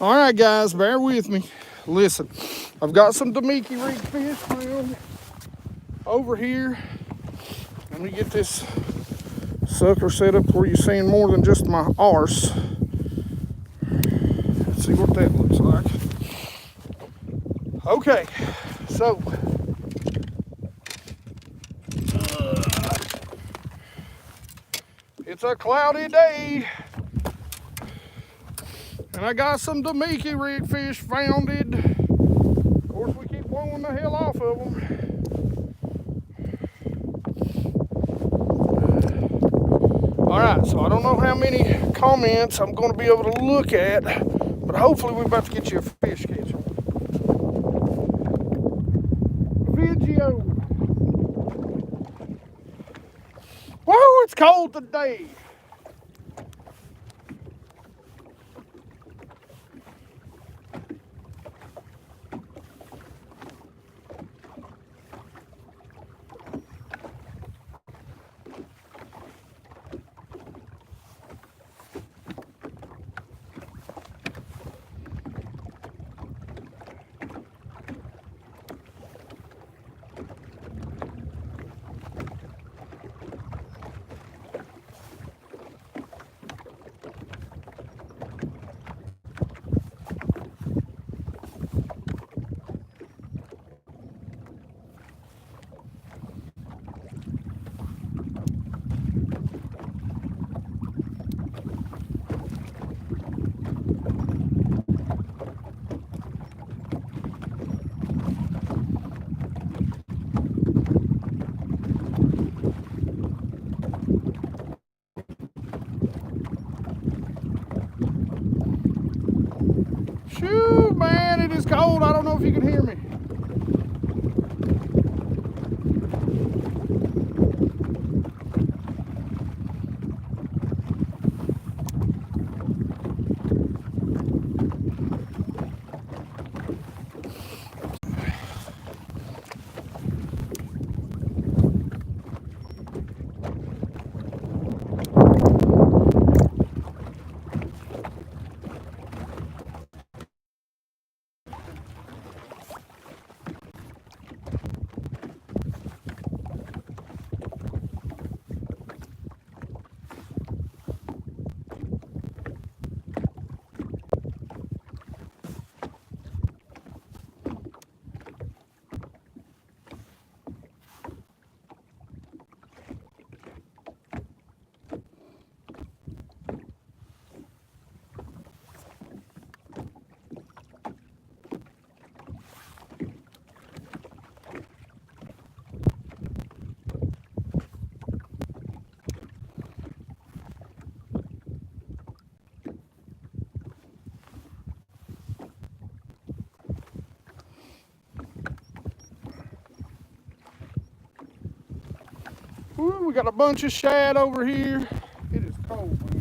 All right, guys, bear with me. Listen, I've got some Damiki rig fish found over here. Let me get this sucker set up where you're seeing more than just my arse. Let's see what that looks like. Okay, so it's a cloudy day, and I got some Damiki rig fish founded. Of course, we keep blowing the hell off of them. All right, so I don't know how many comments I'm going to be able to look at, but hopefully we're about to get you a fish catcher. Video. Whoa, it's cold today. Shoot, man, it is cold. I don't know if you can hear me. Ooh, we got a bunch of shad over here. It is cold, man.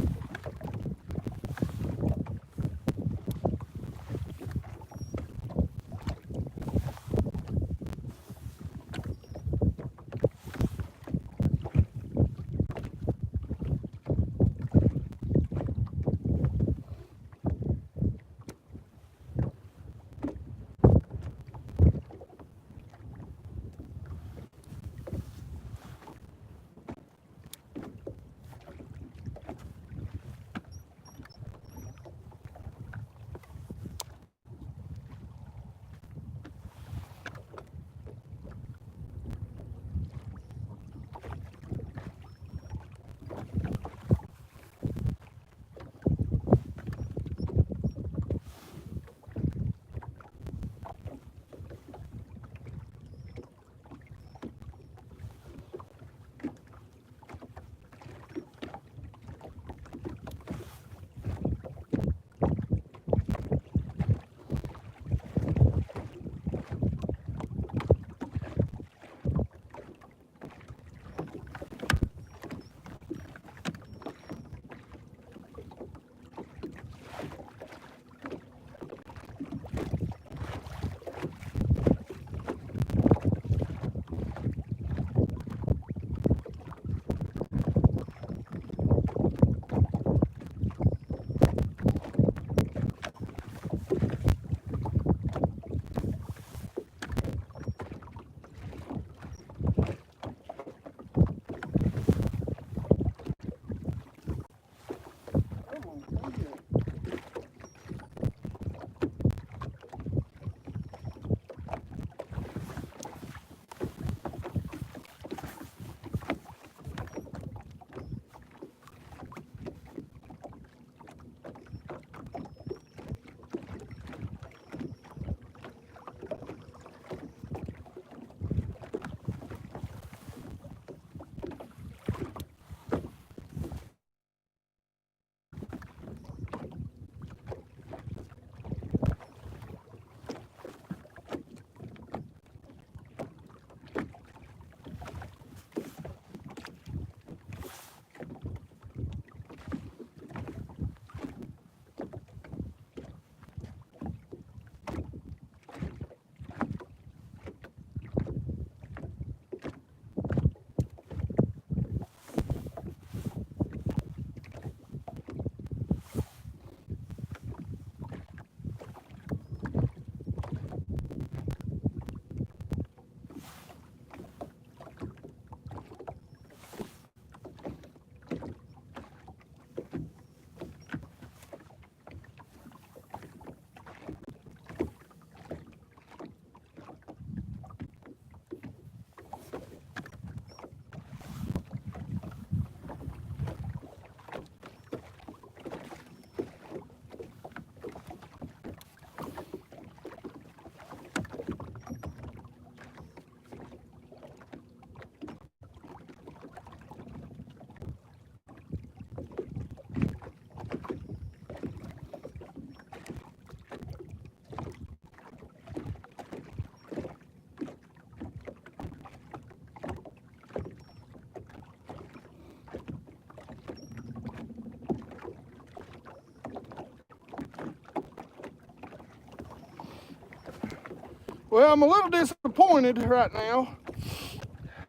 Well, I'm a little disappointed right now.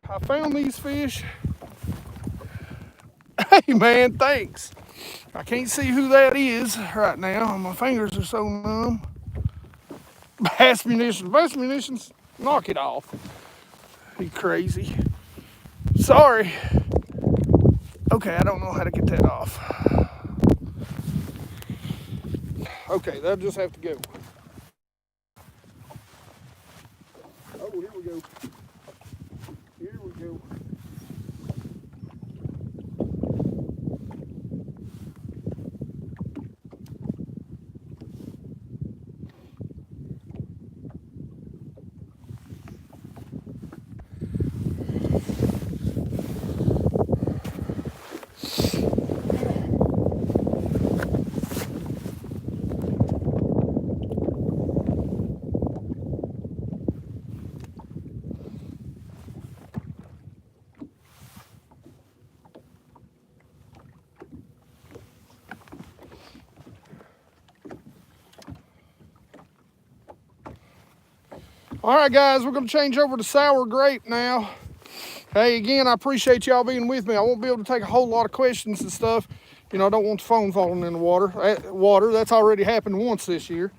I found these fish. Hey man, thanks. I can't see who that is right now. My fingers are so numb. Bass munitions. Bass munitions. Knock it off. You crazy. Sorry. Okay, I don't know how to get that off. Okay, that'll just have to go. Oh, here we go. Here we go. All right, guys, we're going to change over to sour grape now. Hey, again, I appreciate y'all being with me. I won't be able to take a whole lot of questions and stuff. You know, I don't want the phone falling in the water. That's already happened once this year.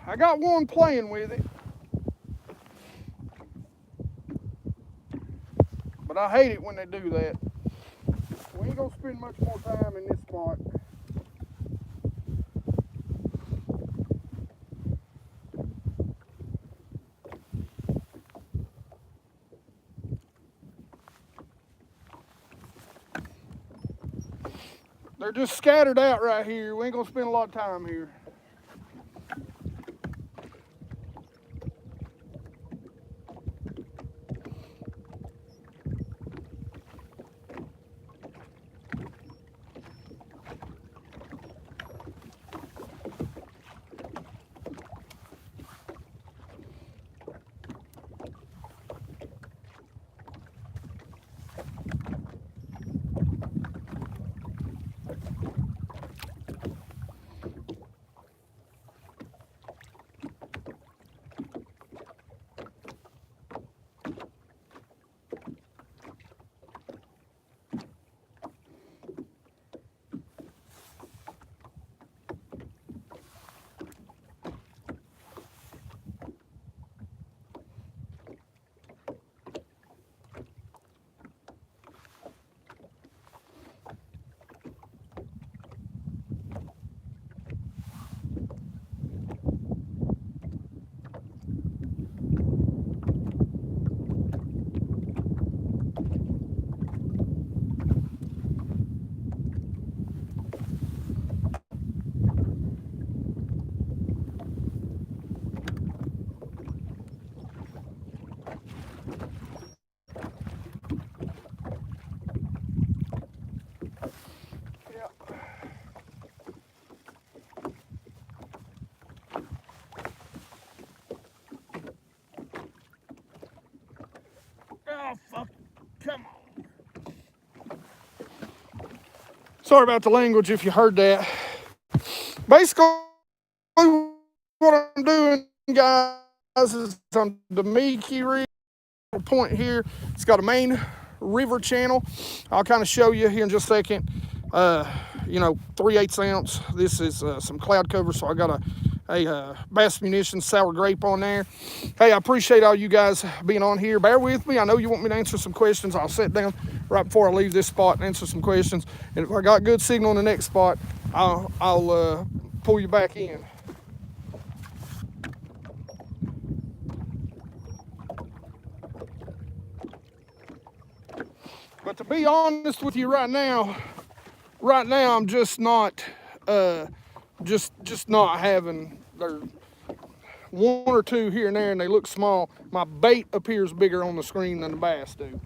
I got one playing with it. But I hate it when they do that. We ain't gonna spend much more time in this spot. They're just scattered out right here. We ain't gonna spend a lot of time here. Oh, fuck. Come on. Sorry about the language if you heard that. Basically, what I'm doing, guys, is on the Mickey Rig point here. It's got a main river channel. I'll kind of show you here in just a second. 3/8 ounce. This is some cloud cover, so I got a Bass Munitions sour grape on there. Hey, I appreciate all you guys being on here. Bear with me. I know you want me to answer some questions. I'll sit down right before I leave this spot and answer some questions. And if I got good signal in the next spot, I'll pull you back in. But to be honest with you right now I'm just not just not having. There's one or two here and there and they look small. My bait appears bigger on the screen than the bass do.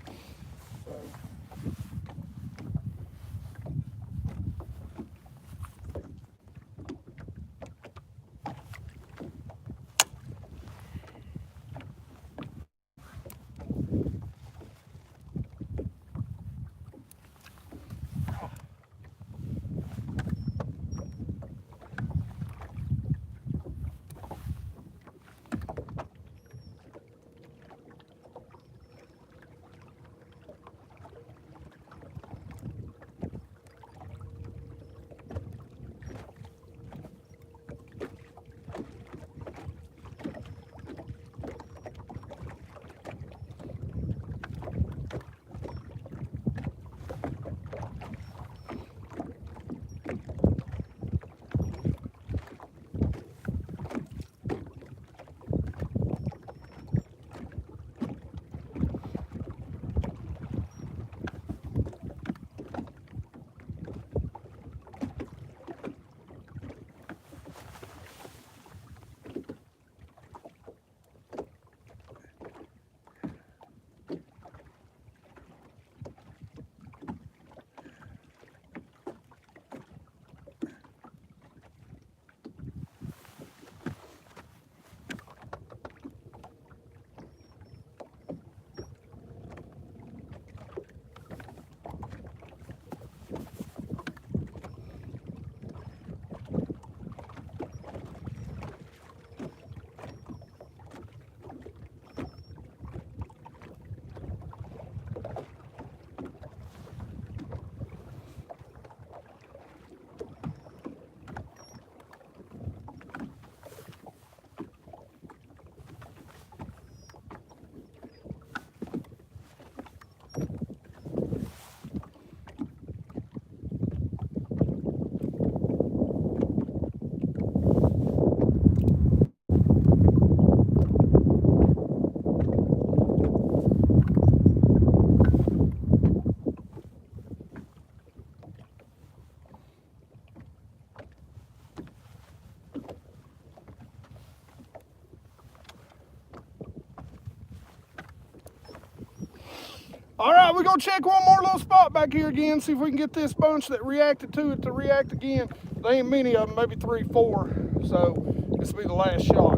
All right, we're gonna check one more little spot back here again, see if we can get this bunch that reacted to it to react again. There ain't many of them, maybe 3, 4. So this will be the last shot.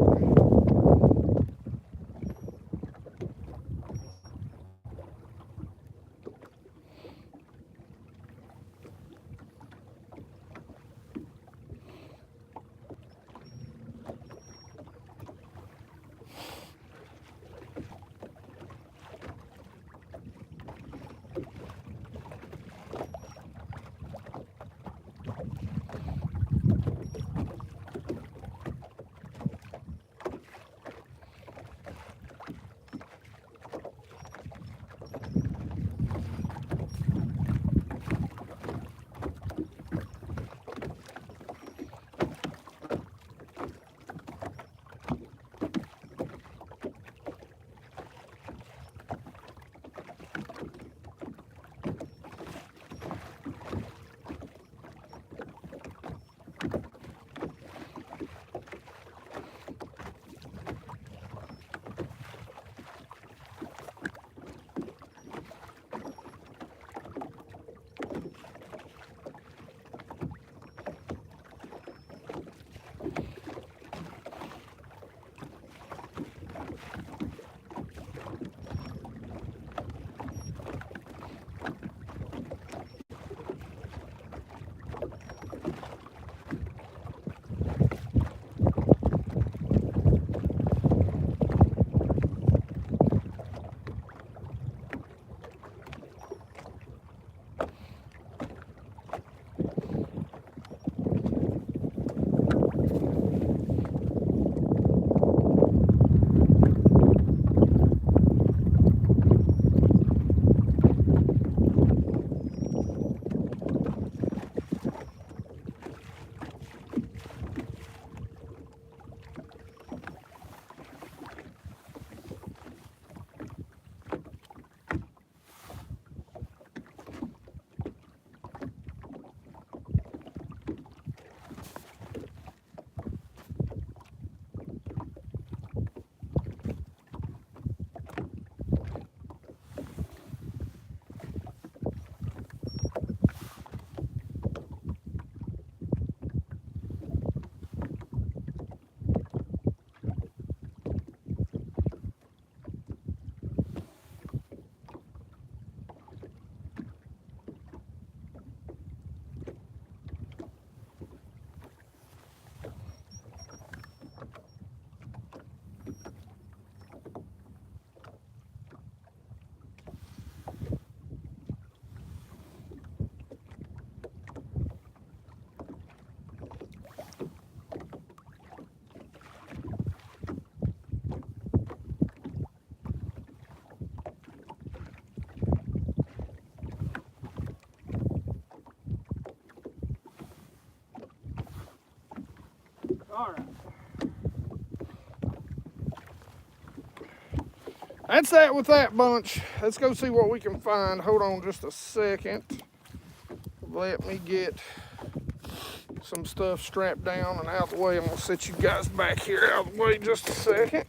All right. That's that with that bunch. Let's go see what we can find. Hold on just a second. Let me get some stuff strapped down and out the way. I'm gonna set you guys back here out of the way just a second.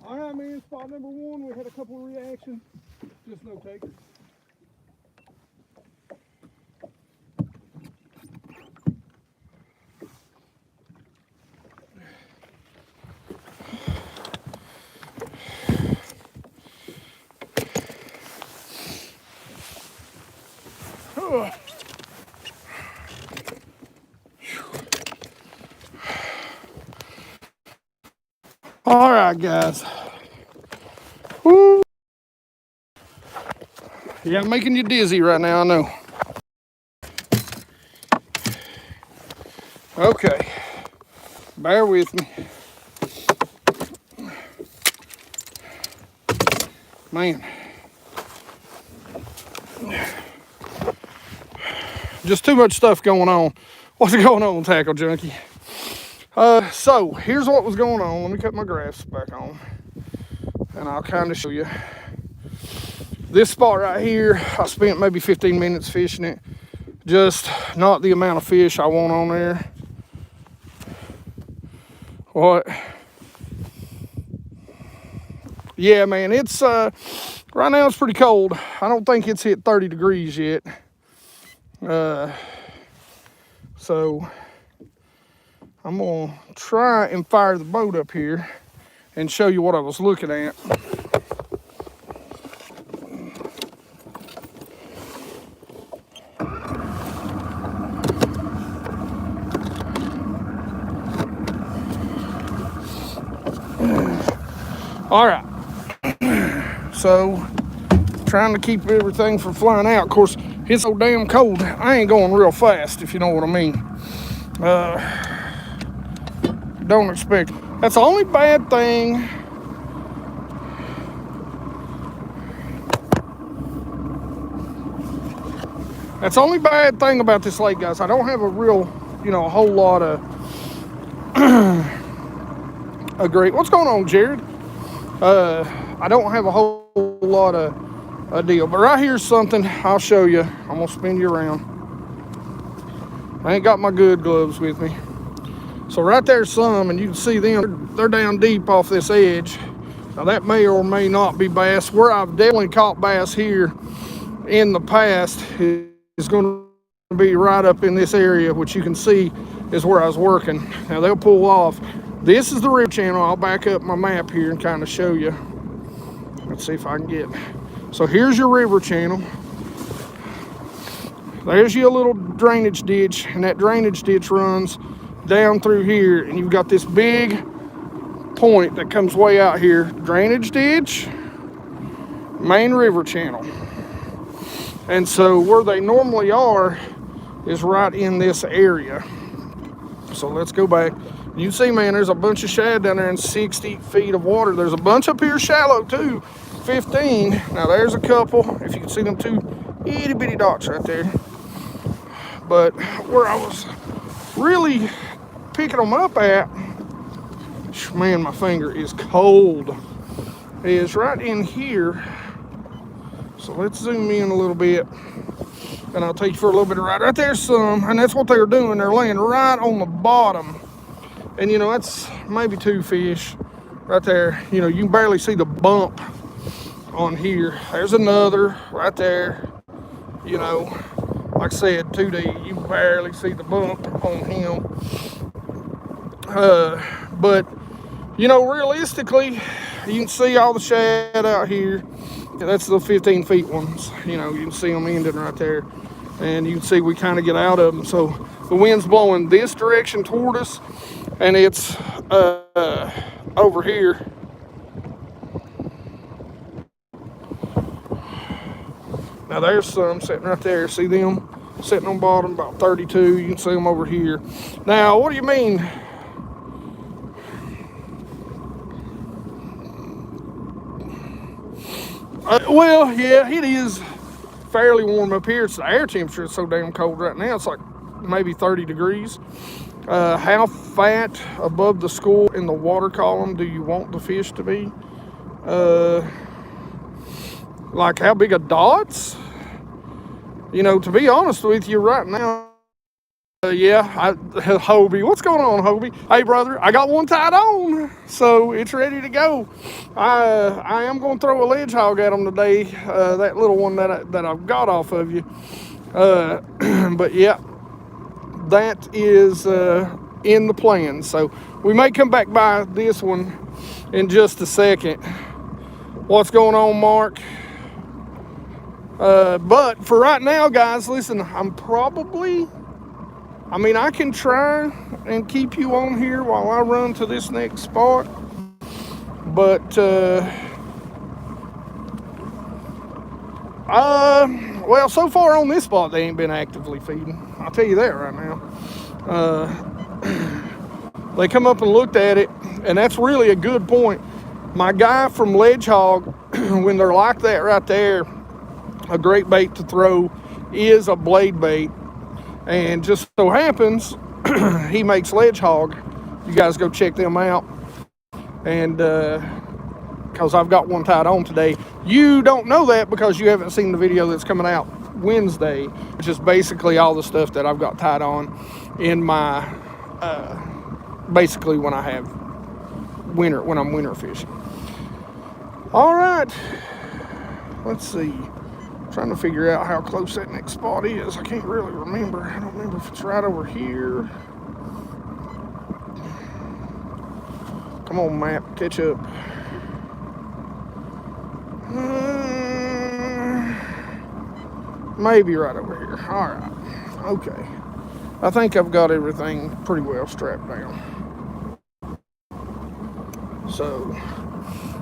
All right, man, spot number 1, we had a couple of reactions, just no takers. All right, guys. Woo. Yeah, I'm making you dizzy right now, I know. Okay, bear with me. Man. Just too much stuff going on. What's going on, Tackle Junkie? So here's what was going on. Let me cut my graphs back on and I'll kind of show you. This spot right here, I spent maybe 15 minutes fishing it. Just not the amount of fish I want on there. What? Yeah, man, it's right now it's pretty cold. I don't think it's hit 30 degrees yet. So I'm gonna try and fire the boat up here and show you what I was looking at. All right, so trying to keep everything from flying out. Of course, it's so damn cold, I ain't going real fast, if you know what I mean. Don't expect. That's the only bad thing. That's the only bad thing about this lake, guys. I don't have a real, a whole lot of a great. What's going on, Jared? I don't have a whole lot of a deal, but right here's something I'll show you. I'm gonna spin you around. I ain't got my good gloves with me. So right there's some, and you can see them. They're down deep off this edge. Now that may or may not be bass. Where I've definitely caught bass here in the past is going to be right up in this area, which you can see is where I was working. Now they'll pull off. This is the river channel. I'll back up my map here and kind of show you. Let's see if I can get. So here's your river channel. There's your little drainage ditch, and that drainage ditch runs down through here, and you've got this big point that comes way out here. Drainage ditch, main river channel. And so where they normally are is right in this area. So let's go back. You see, man, there's a bunch of shad down there in 60 feet of water. There's a bunch up here shallow too, 15. Now there's a couple, if you can see them two itty bitty dots right there. But where I was really picking them up at, man, my finger is cold, is right in here. So let's zoom in a little bit, and I'll take you for a little bit of ride. Right there's some, and that's what they were doing. They're laying right on the bottom. And that's maybe 2 fish right there. You can barely see the bump on here. There's another right there. Like I said, 2D, you barely see the bump on him. But, realistically, you can see all the shad out here. That's the 15 feet ones. You can see them ending right there. And you can see we kind of get out of them. So the wind's blowing this direction toward us, and it's over here. Now there's some sitting right there. See them sitting on bottom, about 32. You can see them over here. Now, what do you mean? Well, yeah, it is fairly warm up here. It's the air temperature is so damn cold right now. It's like maybe 30 degrees. How fat above the school in the water column do you want the fish to be? Like how big a dots? To be honest with you right now, Hobie. What's going on, Hobie? Hey, brother, I got one tied on, so it's ready to go. I am going to throw a ledge hog at them today, that little one that I've got off of you. But yeah, that is in the plan. So we may come back by this one in just a second. What's going on, Mark? But for right now, guys, listen, I can try and keep you on here while I run to this next spot. But well, so far on this spot they ain't been actively feeding. I'll tell you that right now. They come up and looked at it, and that's really a good point. My guy from Ledge Hog, when they're like that right there, a great bait to throw is a blade bait. And just so happens, he makes Ledge Hog. You guys go check them out. And because I've got one tied on today. You don't know that because you haven't seen the video that's coming out Wednesday, which is basically all the stuff that I've got tied on in my, basically when I have winter, when I'm winter fishing. All right, let's see. I'm trying to figure out how close that next spot is. I can't really remember. I don't remember if it's right over here. Come on, map, catch up. Maybe right over here. All right, okay. I think I've got everything pretty well strapped down. So,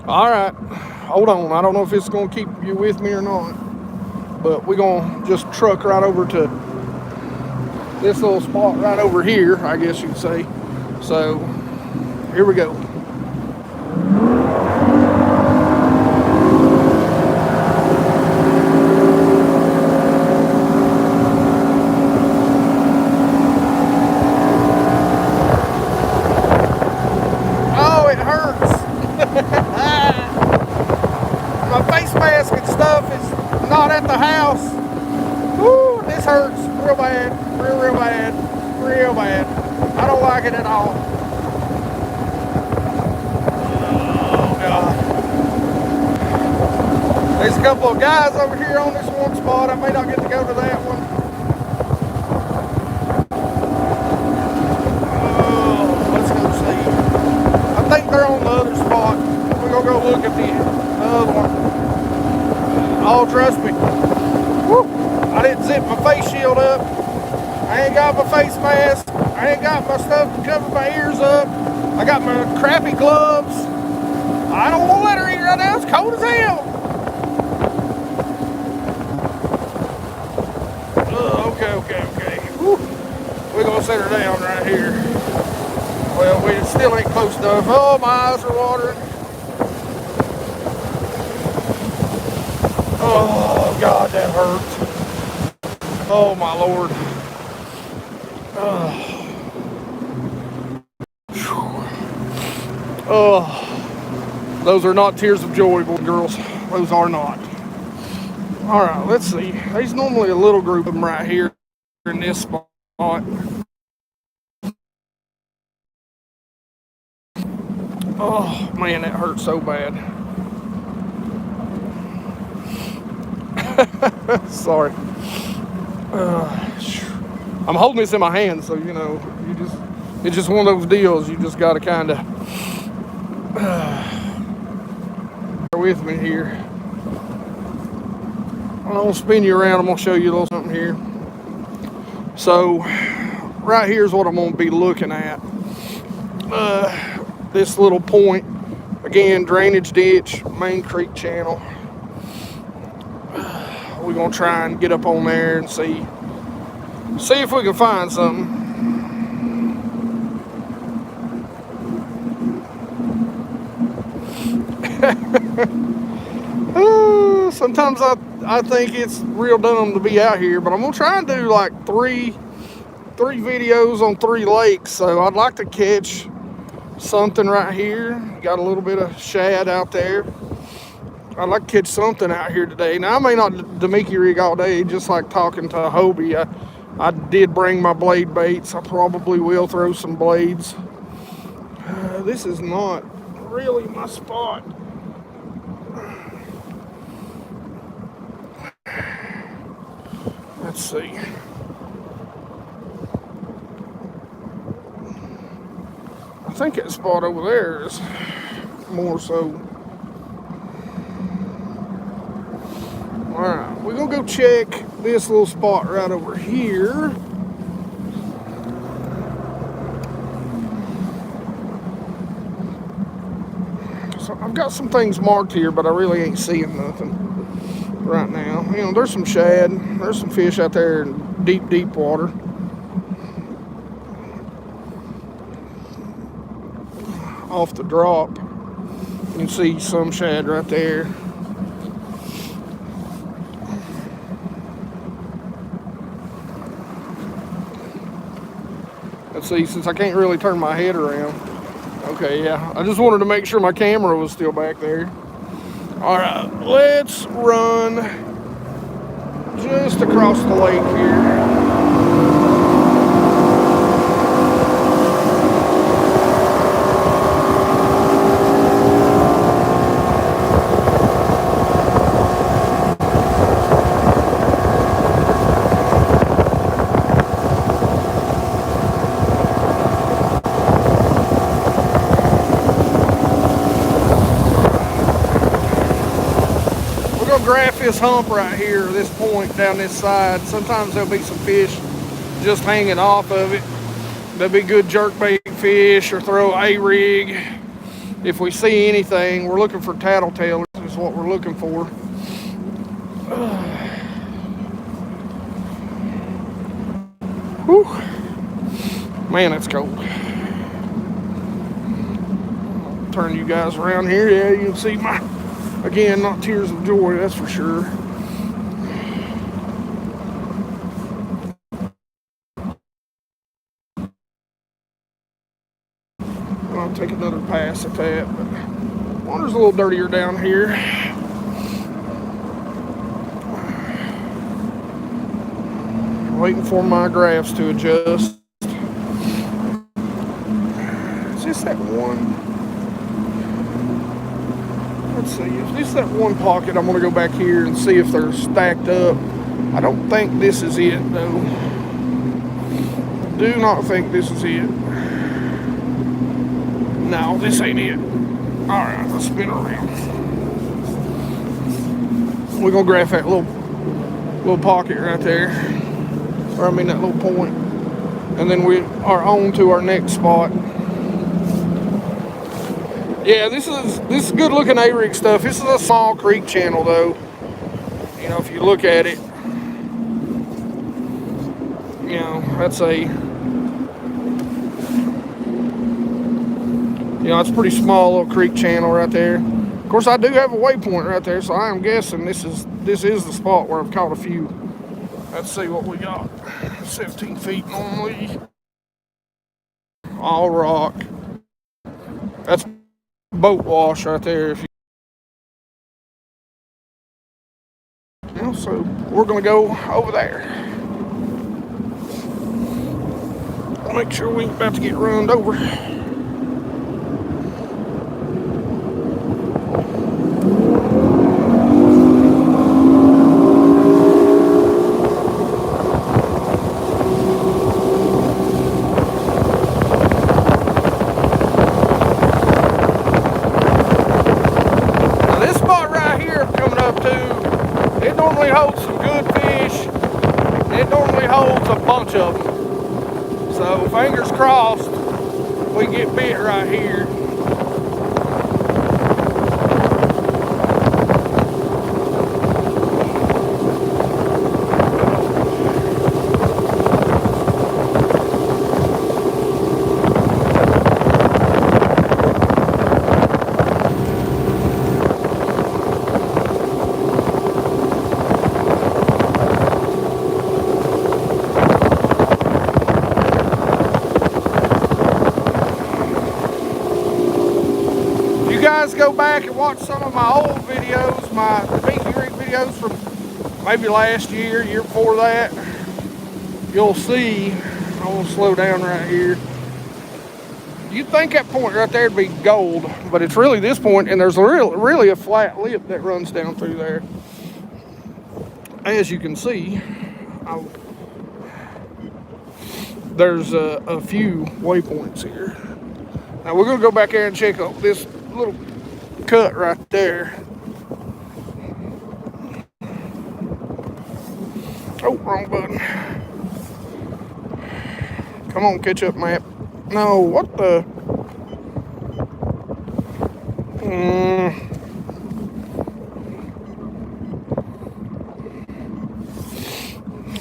all right, hold on. I don't know if it's gonna keep you with me or not, but we're gonna just truck right over to this little spot right over here, I guess you'd say. So, here we go. At the house. Woo, this hurts real bad, real bad, real bad. I don't like it at all. Oh God. There's a couple of guys over here on this one spot. I may not get to go to that one. Oh, let's go see. I think they're on the other spot. We're gonna go look at the other one. Oh, trust me. Woo. I didn't zip my face shield up. I ain't got my face mask. I ain't got my stuff to cover my ears up. I got my crappy gloves. I don't want to let her eat right now. It's cold as hell. Okay. Woo. We're going to set her down right here. Well, we still ain't close enough. Oh, my eyes are watering. Oh, God, that hurts. Oh, my Lord. Oh, those are not tears of joy, boys and girls. Those are not. All right, let's see. There's normally a little group of them right here in this spot. Oh, man, that hurts so bad. Sorry. I'm holding this in my hand, so you know, it's just one of those deals. You just gotta kind of bear with me here. I'm gonna spin you around. I'm gonna show you a little something here. So, right here's what I'm gonna be looking at. This little point, again, drainage ditch, main creek channel. We're gonna try and get up on there and see if we can find something. Sometimes I think it's real dumb to be out here, but I'm gonna try and do like three videos on 3 lakes. So I'd like to catch something right here. Got a little bit of shad out there. I'd like to catch something out here today. Now, I may not Damiki rig all day, just like talking to Hobie. I did bring my blade baits. I probably will throw some blades. This is not really my spot. Let's see. I think that spot over there is more so. Alright, we're gonna go check this little spot right over here. So I've got some things marked here, but I really ain't seeing nothing right now. You know, there's some shad. There's some fish out there in deep, deep water. Off the drop, you can see some shad right there. Let's see, since I can't really turn my head around. Okay, yeah, I just wanted to make sure my camera was still back there. All right, let's run just across the lake here. Graph this hump right here, this point down this side. Sometimes there'll be some fish just hanging off of it. There'll be good jerkbait fish or throw a rig. If we see anything, we're looking for tattletales is what we're looking for. Whew. Man, it's cold. Turn you guys around here. Yeah, you can see my, again, not tears of joy, that's for sure. I'll take another pass at that, but water's a little dirtier down here. Waiting for my graphs to adjust. Is this that one? Let's see, if this is that one pocket, I'm gonna go back here and see if they're stacked up. I don't think this is it though. Do not think this is it. No, this ain't it. Alright, let's spin around. We're gonna graph that little pocket right there. Or I mean that little point. And then we are on to our next spot. Yeah, this is good looking A-rig stuff. This is a small creek channel though. You know, if you look at it, you know, that's it's a pretty small little creek channel right there. Of course, I do have a waypoint right there, so I am guessing this is the spot where I've caught a few. Let's see what we got. 17 feet normally. All rock. That's boat wash right there. So we're gonna go over there. Make sure we ain't about to get run over. Of them. So fingers crossed we get bit right here. Go back and watch some of my old videos, my Binky Rig videos from maybe last year, year before that. You'll see, I want to slow down right here. You'd think that point right there would be gold, but it's really this point, and there's really a flat lip that runs down through there. As you can see, there's a few waypoints here. Now we're going to go back there and check out this little cut right there. Oh, wrong button. Come on, catch up, map. No, what the?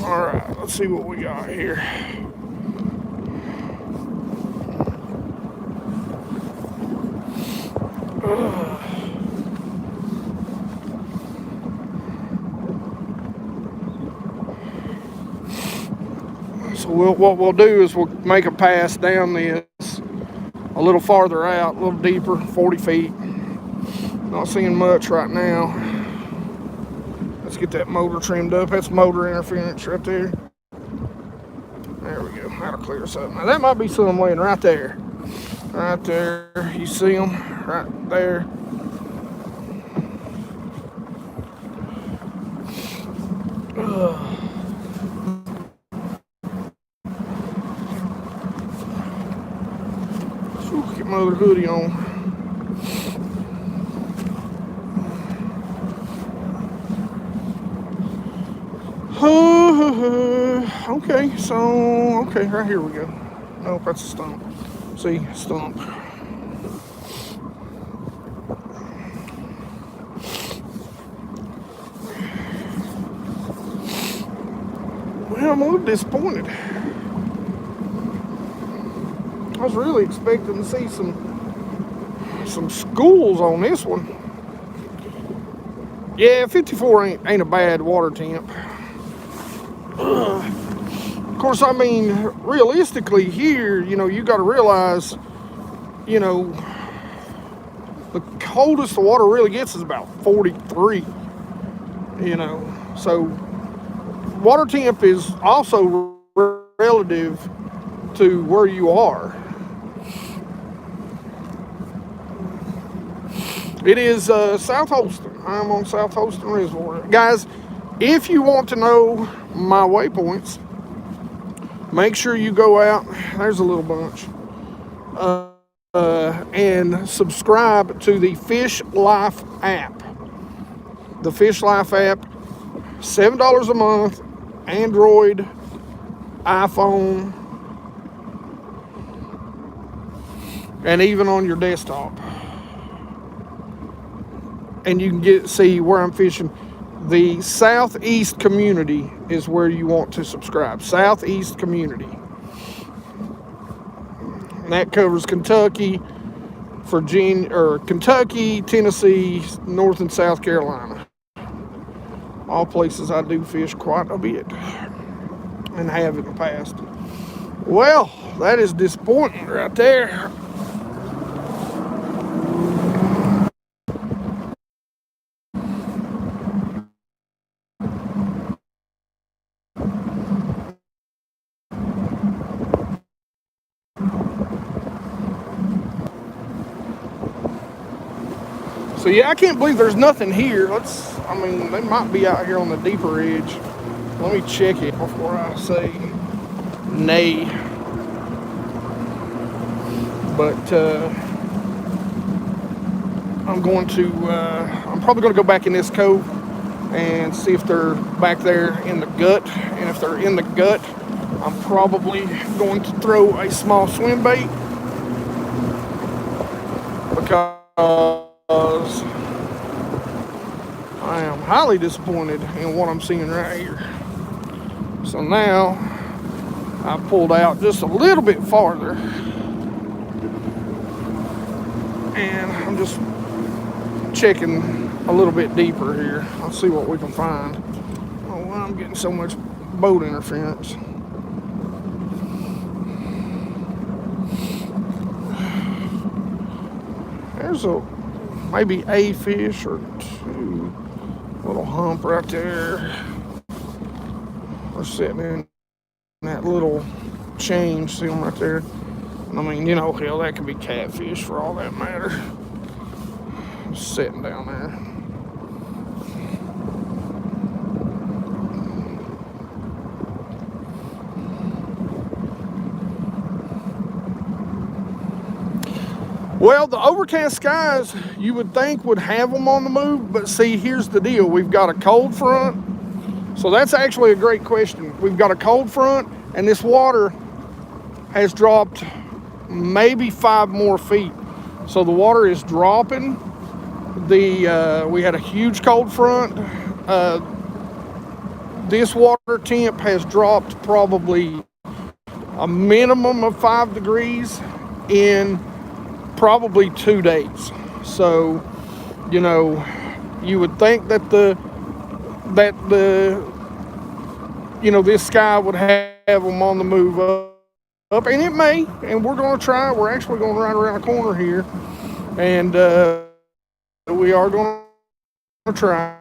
All right, let's see what we got here. So what we'll do is we'll make a pass down this a little farther out, a little deeper, 40 feet. Not seeing much right now. Let's get that motor trimmed up. That's motor interference right there. There we go. That'll clear us up. Now that might be some laying right there. Right there. You see them? Right there. Get my other hoodie on. Okay, so, okay, right here we go. Nope, that's a stump. See, stump. Well, I'm a little disappointed. I was really expecting to see some schools on this one. Yeah, 54 ain't a bad water temp. Of course, I mean, realistically here, you know, you got to realize, you know, the coldest the water really gets is about 43, you know. So water temp is also relative to where you are. It is South Holston. I'm on South Holston Reservoir. Guys, if you want to know my waypoints, make sure you go out. There's a little bunch. And subscribe to the Fish Life app. The Fish Life app, $7 a month, Android, iPhone, and even on your desktop. And you can see where I'm fishing. The Southeast community is where you want to subscribe. Southeast community. And that covers Kentucky, Virginia, or Kentucky, Tennessee, North and South Carolina. All places I do fish quite a bit and have in the past. Well, that is disappointing right there. So yeah, I can't believe there's nothing here. I mean, they might be out here on the deeper edge. Let me check it before I say nay. But I'm probably going to go back in this cove and see if they're back there in the gut. And if they're in the gut, I'm probably going to throw a small swim bait, because I am highly disappointed in what I'm seeing right here. So now I pulled out just a little bit farther, and I'm just checking a little bit deeper here. Let's see what we can find. Oh, I'm getting so much boat interference. There's maybe a fish or two. Little hump right there. We're sitting in that little chain. See them right there? I mean, you know, hell, that could be catfish for all that matter. Just sitting down there. Well, the overcast skies, you would think would have them on the move, but see, here's the deal. We've got a cold front. So that's actually a great question. We've got a cold front, and this water has dropped maybe 5 more feet. So the water is dropping, We had a huge cold front. This water temp has dropped probably a minimum of 5 degrees in probably 2 days. So, you know, you would think that the this sky would have them on the move up, and it may. And we're going to try. We're actually going right around the corner here, and we are going to try.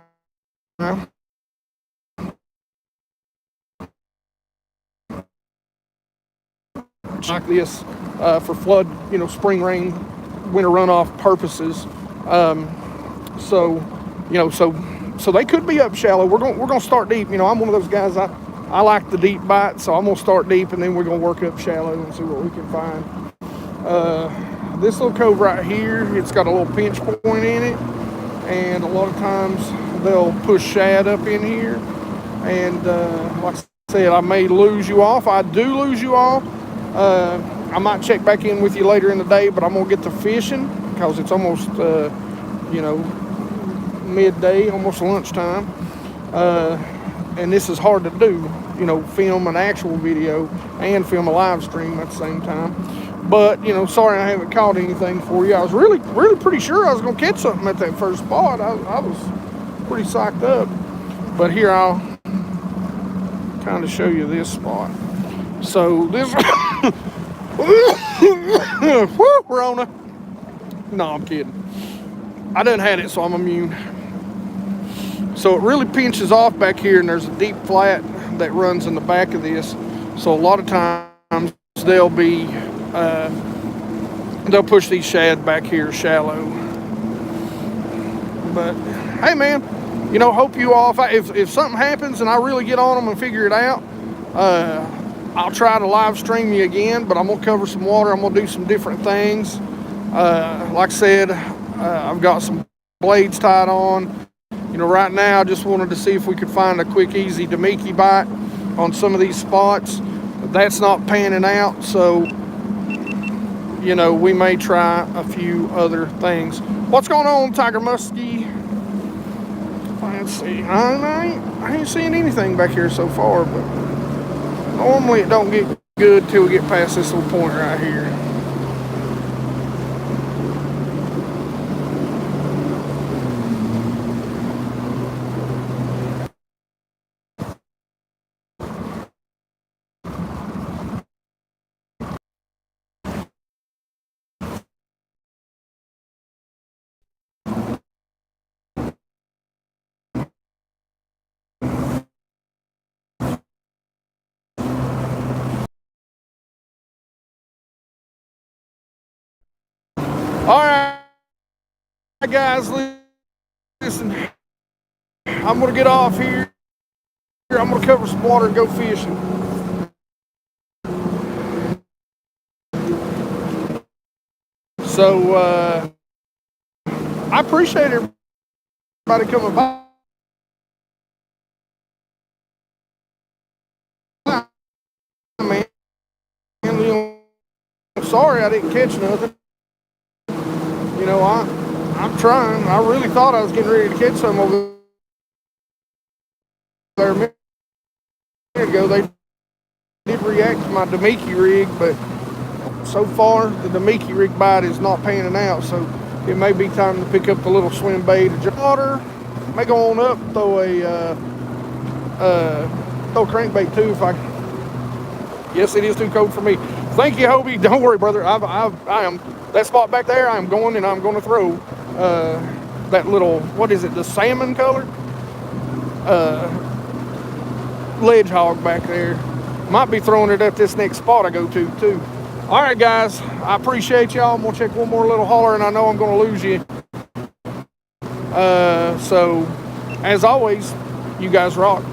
Like this for flood, spring rain, winter runoff purposes. So, so they could be up shallow. We're gonna start deep. I'm one of those guys. I like the deep bite, so I'm gonna start deep, and then we're gonna work up shallow and see what we can find. This little cove right here, it's got a little pinch point in it, and a lot of times they'll push shad up in here. And like I said, I may lose you off. I do lose you off. I might check back in with you later in the day, but I'm gonna get to fishing because it's almost midday, almost lunchtime, and this is hard to do, film an actual video and film a live stream at the same time. But sorry I haven't caught anything for you. I was really pretty sure I was gonna catch something at that first spot. I was pretty psyched up. But here, I'll kind of show you this spot. So this woo, Rona. No, I'm kidding. I done had it, so I'm immune. So it really pinches off back here, and there's a deep flat that runs in the back of this. So a lot of times they'll push these shad back here shallow. But hey, man, hope you all. If something happens and I really get on them and figure it out, I'll try to live stream you again. But I'm gonna cover some water. I'm gonna do some different things. Like I said, I've got some blades tied on. Right now I just wanted to see if we could find a quick, easy Damiki bite on some of these spots. That's not panning out, so we may try a few other things. What's going on, Tiger Muskie? Let's see. I ain't seeing anything back here so far, but normally it don't get good till we get past this little point right here. All right, guys, listen. I'm gonna get off here. I'm gonna cover some water and go fishing. So I appreciate everybody coming by. Man, sorry I didn't catch nothing. I'm trying. I really thought I was getting ready to catch some over there a minute ago. They did react to my Damiki rig, but so far the Damiki rig bite is not panning out, so it may be time to pick up the little swim bait. Water, may go on up, throw a crankbait too if I. Yes, it is too cold for me. Thank you, Hobie. Don't worry, brother. I am that spot back there. I'm going and I'm going to throw that little, what is it? The salmon color ledge hog back there. Might be throwing it at this next spot I go to too. All right, guys. I appreciate y'all. I'm gonna check one more little holler, and I know I'm gonna lose you. So, as always, you guys rock.